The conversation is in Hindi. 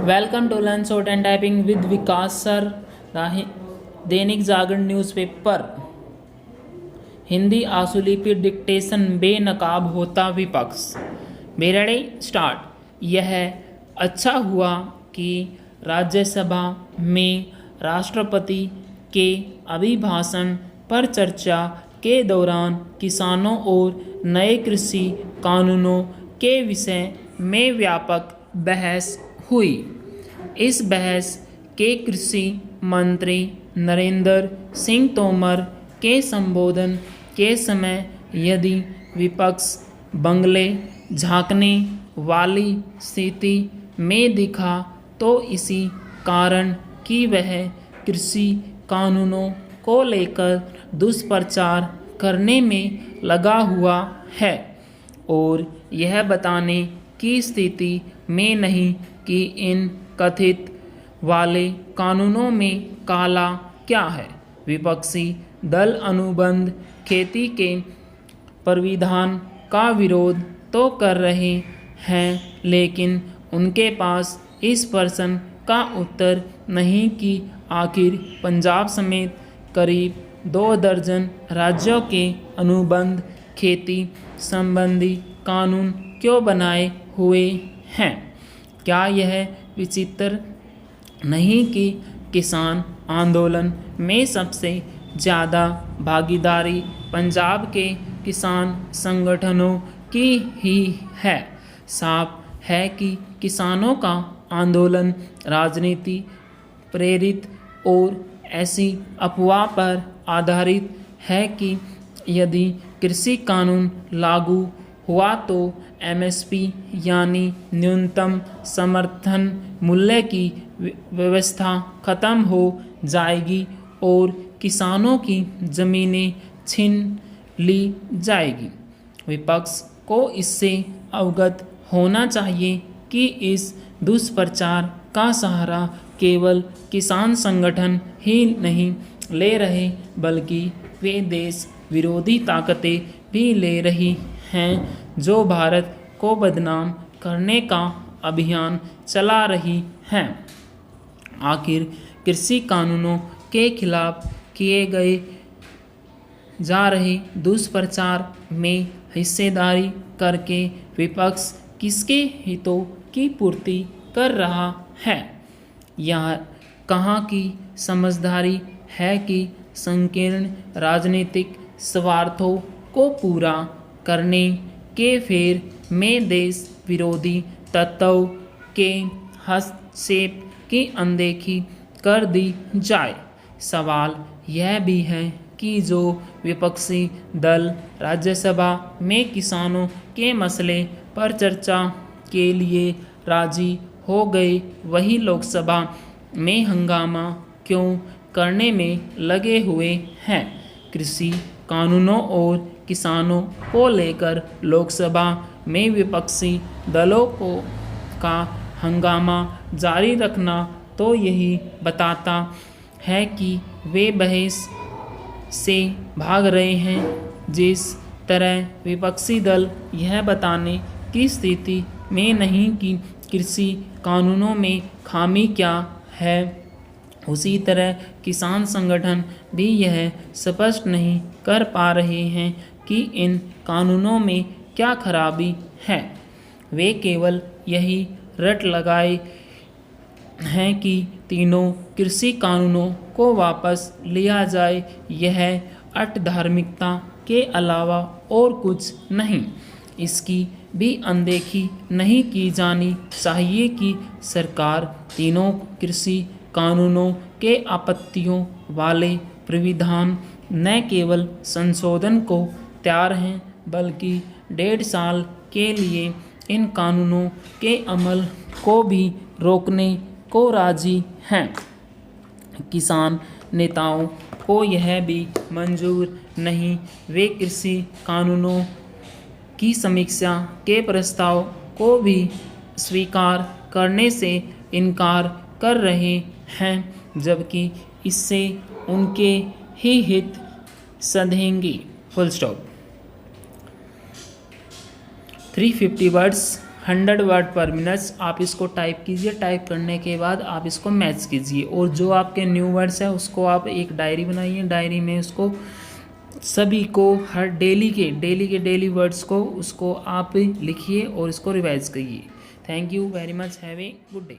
Welcome to learn shorthand typing with Vikas sir. Dainik Jagran newspaper Hindi आशुलिपि डिक्टेशन बेनकाब होता विपक्ष। मेरे स्टार्ट। यह अच्छा हुआ कि राज्यसभा में राष्ट्रपति के अभिभाषण पर चर्चा के दौरान किसानों और नए कृषि कानूनों के विषय में व्यापक बहस हुई। इस बहस के कृषि मंत्री नरेंद्र सिंह तोमर के संबोधन के समय यदि विपक्ष बंगले झांकने वाली स्थिति में दिखा तो इसी कारण कि वह कृषि कानूनों को लेकर दुष्प्रचार करने में लगा हुआ है और यह बताने की स्थिति में नहीं कि इन कथित वाले कानूनों में काला क्या है। विपक्षी दल अनुबंध खेती के परिधान का विरोध तो कर रहे हैं, लेकिन उनके पास इस प्रश्न का उत्तर नहीं कि आखिर पंजाब समेत करीब 2 दर्जन राज्यों के अनुबंध खेती संबंधी कानून क्यों बनाए हुए हैं। क्या यह विचित्र नहीं कि किसान आंदोलन में सबसे ज़्यादा भागीदारी पंजाब के किसान संगठनों की ही है। साफ है कि किसानों का आंदोलन राजनीति प्रेरित और ऐसी अफवाह पर आधारित है कि यदि कृषि कानून लागू हुआ तो एमएसपी यानी न्यूनतम समर्थन मूल्य की व्यवस्था खत्म हो जाएगी और किसानों की ज़मीनें छीन ली जाएगी। विपक्ष को इससे अवगत होना चाहिए कि इस दुष्प्रचार का सहारा केवल किसान संगठन ही नहीं ले रहे, बल्कि वे देश विरोधी ताकतें भी ले रही हैं जो भारत को बदनाम करने का अभियान चला रही हैं। आखिर कृषि कानूनों के खिलाफ किए गए जा रहे दुष्प्रचार में हिस्सेदारी करके विपक्ष किसके हितों की पूर्ति कर रहा है। यह कहाँ की समझदारी है कि संकीर्ण राजनीतिक स्वार्थों को पूरा करने के फेर में देश विरोधी तत्वों के हस्तक्षेप की अनदेखी कर दी जाए। सवाल यह भी है कि जो विपक्षी दल राज्यसभा में किसानों के मसले पर चर्चा के लिए राजी हो गए, वही लोकसभा में हंगामा क्यों करने में लगे हुए हैं। कृषि कानूनों और किसानों को लेकर लोकसभा में विपक्षी दलों का हंगामा जारी रखना तो यही बताता है कि वे बहस से भाग रहे हैं। जिस तरह विपक्षी दल यह बताने की स्थिति में नहीं कि कृषि कानूनों में खामी क्या है, उसी तरह किसान संगठन भी यह स्पष्ट नहीं कर पा रहे हैं कि इन कानूनों में क्या खराबी है। वे केवल यही रट लगाए हैं कि तीनों कृषि कानूनों को वापस लिया जाए। यह अट धार्मिकता के अलावा और कुछ नहीं। इसकी भी अनदेखी नहीं की जानी चाहिए कि सरकार तीनों कृषि कानूनों के आपत्तियों वाले प्राविधान न केवल संशोधन को तैयार हैं, बल्कि 1.5 साल के लिए इन कानूनों के अमल को भी रोकने को राजी हैं। किसान नेताओं को यह भी मंजूर नहीं। वे कृषि कानूनों की समीक्षा के प्रस्ताव को भी स्वीकार करने से इनकार कर रहे हैं, जबकि इससे उनके ही हित सधेंगे। Full stop. 350 words 100 word per minute आप इसको टाइप कीजिए। टाइप करने के बाद आप इसको मैच कीजिए और जो आपके न्यू वर्ड्स है उसको आप एक डायरी बनाइए। डायरी में उसको सभी को हर डेली वर्ड्स को उसको आप लिखिए और इसको रिवाइज करिए। Thank you very much. Have a good day.